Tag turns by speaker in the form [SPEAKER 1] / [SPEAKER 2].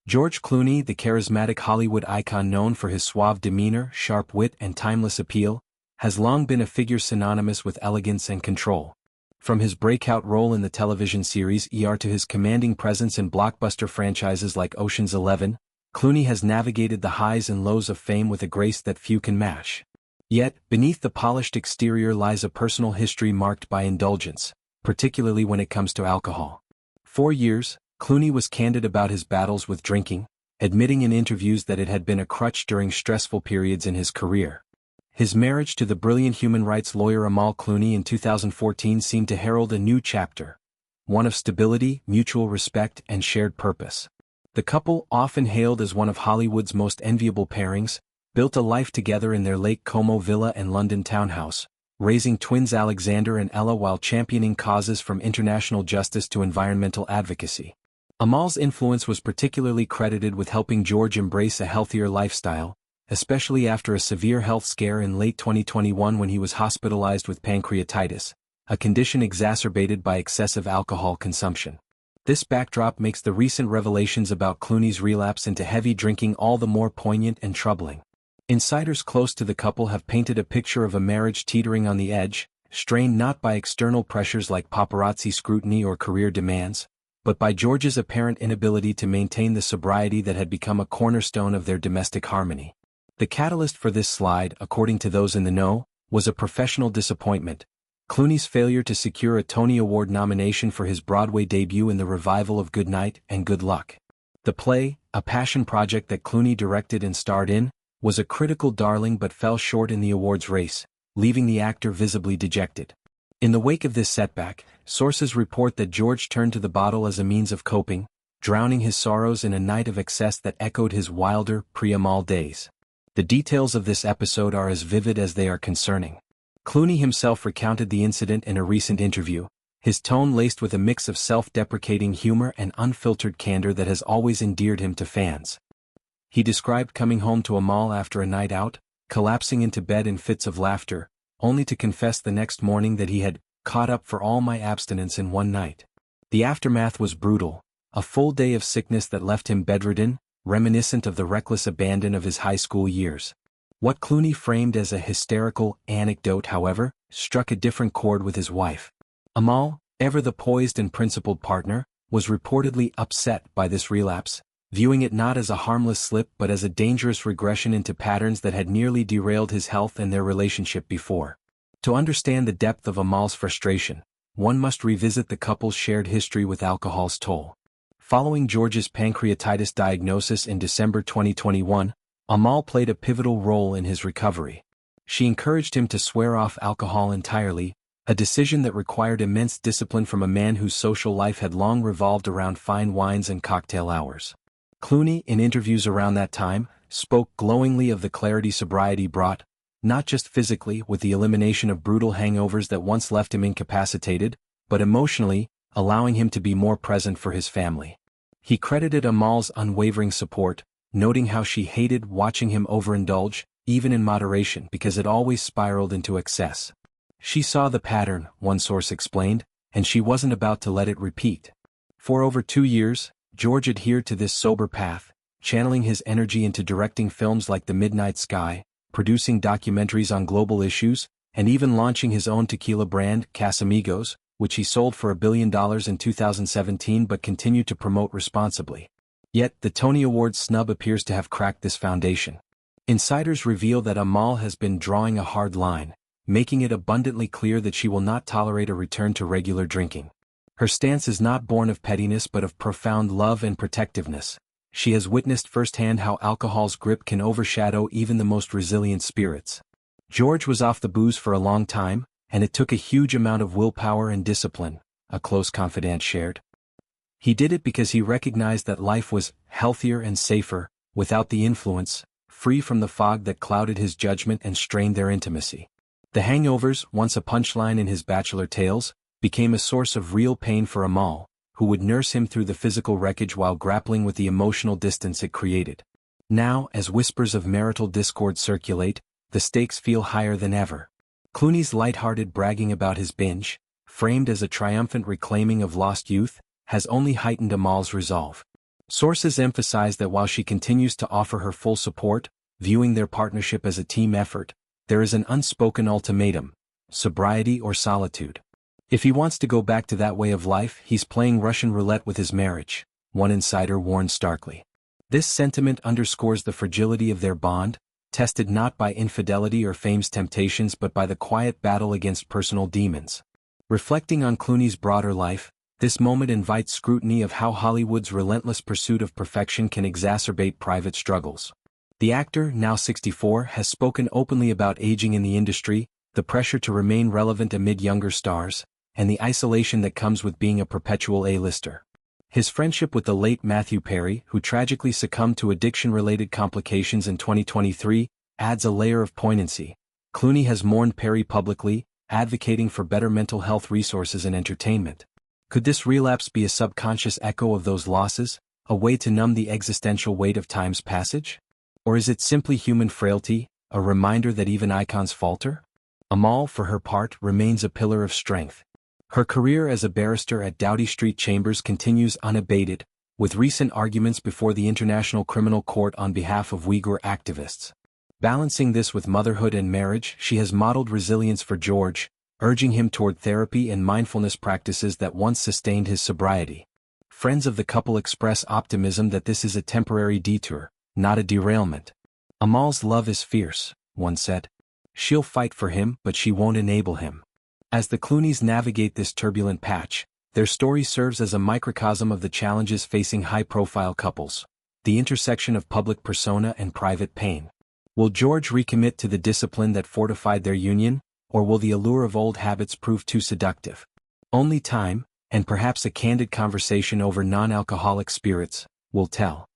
[SPEAKER 1] George Clooney, the charismatic Hollywood icon known for his suave demeanor, sharp wit and timeless appeal, has long been a figure synonymous with elegance and control. From his breakout role in the television series ER to his commanding presence in blockbuster franchises like Ocean's 11, Clooney has navigated the highs and lows of fame with a grace that few can match. Yet, beneath the polished exterior lies a personal history marked by indulgence, particularly when it comes to alcohol. For years, Clooney was candid about his battles with drinking, admitting in interviews that it had been a crutch during stressful periods in his career. His marriage to the brilliant human rights lawyer Amal Clooney in 2014 seemed to herald a new chapter, one of stability, mutual respect, and shared purpose. The couple, often hailed as one of Hollywood's most enviable pairings, built a life together in their Lake Como villa and London townhouse, raising twins Alexander and Ella while championing causes from international justice to environmental advocacy. Amal's influence was particularly credited with helping George embrace a healthier lifestyle, especially after a severe health scare in late 2021 when he was hospitalized with pancreatitis, a condition exacerbated by excessive alcohol consumption. This backdrop makes the recent revelations about Clooney's relapse into heavy drinking all the more poignant and troubling. Insiders close to the couple have painted a picture of a marriage teetering on the edge, strained not by external pressures like paparazzi scrutiny or career demands, but by George's apparent inability to maintain the sobriety that had become a cornerstone of their domestic harmony. The catalyst for this slide, according to those in the know, was a professional disappointment: Clooney's failure to secure a Tony Award nomination for his Broadway debut in the revival of Good Night and Good Luck. The play, a passion project that Clooney directed and starred in, was a critical darling but fell short in the awards race, leaving the actor visibly dejected. In the wake of this setback, sources report that George turned to the bottle as a means of coping, drowning his sorrows in a night of excess that echoed his wilder, pre-Amal days. The details of this episode are as vivid as they are concerning. Clooney himself recounted the incident in a recent interview, his tone laced with a mix of self-deprecating humor and unfiltered candor that has always endeared him to fans. He described coming home to Amal after a night out, collapsing into bed in fits of laughter, only to confess the next morning that he had caught up for all my abstinence in one night. The aftermath was brutal, a full day of sickness that left him bedridden, reminiscent of the reckless abandon of his high school years. What Clooney framed as a hysterical anecdote, however, struck a different chord with his wife. Amal, ever the poised and principled partner, was reportedly upset by this relapse, viewing it not as a harmless slip but as a dangerous regression into patterns that had nearly derailed his health and their relationship before. To understand the depth of Amal's frustration, one must revisit the couple's shared history with alcohol's toll. Following George's pancreatitis diagnosis in December 2021, Amal played a pivotal role in his recovery. She encouraged him to swear off alcohol entirely, a decision that required immense discipline from a man whose social life had long revolved around fine wines and cocktail hours. Clooney, in interviews around that time, spoke glowingly of the clarity sobriety brought, not just physically with the elimination of brutal hangovers that once left him incapacitated, but emotionally, allowing him to be more present for his family. He credited Amal's unwavering support, noting how she hated watching him overindulge, even in moderation, because it always spiraled into excess. She saw the pattern, one source explained, and she wasn't about to let it repeat. For over 2 years, George adhered to this sober path, channeling his energy into directing films like The Midnight Sky, producing documentaries on global issues, and even launching his own tequila brand, Casamigos, which he sold for $1 billion in 2017 but continued to promote responsibly. Yet, the Tony Awards snub appears to have cracked this foundation. Insiders reveal that Amal has been drawing a hard line, making it abundantly clear that she will not tolerate a return to regular drinking. Her stance is not born of pettiness but of profound love and protectiveness. She has witnessed firsthand how alcohol's grip can overshadow even the most resilient spirits. George was off the booze for a long time, and it took a huge amount of willpower and discipline, a close confidant shared. He did it because he recognized that life was healthier and safer, without the influence, free from the fog that clouded his judgment and strained their intimacy. The hangovers, once a punchline in his bachelor tales, became a source of real pain for Amal, who would nurse him through the physical wreckage while grappling with the emotional distance it created. Now, as whispers of marital discord circulate, the stakes feel higher than ever. Clooney's light-hearted bragging about his binge, framed as a triumphant reclaiming of lost youth, has only heightened Amal's resolve. Sources emphasize that while she continues to offer her full support, viewing their partnership as a team effort, there is an unspoken ultimatum: sobriety or solitude. If he wants to go back to that way of life, he's playing Russian roulette with his marriage, one insider warned starkly. This sentiment underscores the fragility of their bond, tested not by infidelity or fame's temptations but by the quiet battle against personal demons. Reflecting on Clooney's broader life, this moment invites scrutiny of how Hollywood's relentless pursuit of perfection can exacerbate private struggles. The actor, now 64, has spoken openly about aging in the industry, the pressure to remain relevant amid younger stars, and the isolation that comes with being a perpetual A-lister. His friendship with the late Matthew Perry, who tragically succumbed to addiction-related complications in 2023, adds a layer of poignancy. Clooney has mourned Perry publicly, advocating for better mental health resources and entertainment. Could this relapse be a subconscious echo of those losses, a way to numb the existential weight of time's passage? Or is it simply human frailty, a reminder that even icons falter? Amal, for her part, remains a pillar of strength. Her career as a barrister at Doughty Street Chambers continues unabated, with recent arguments before the International Criminal Court on behalf of Uyghur activists. Balancing this with motherhood and marriage, she has modeled resilience for George, urging him toward therapy and mindfulness practices that once sustained his sobriety. Friends of the couple express optimism that this is a temporary detour, not a derailment. Amal's love is fierce, one said. She'll fight for him, but she won't enable him. As the Clooneys navigate this turbulent patch, their story serves as a microcosm of the challenges facing high-profile couples, the intersection of public persona and private pain. Will George recommit to the discipline that fortified their union, or will the allure of old habits prove too seductive? Only time, and perhaps a candid conversation over non-alcoholic spirits, will tell.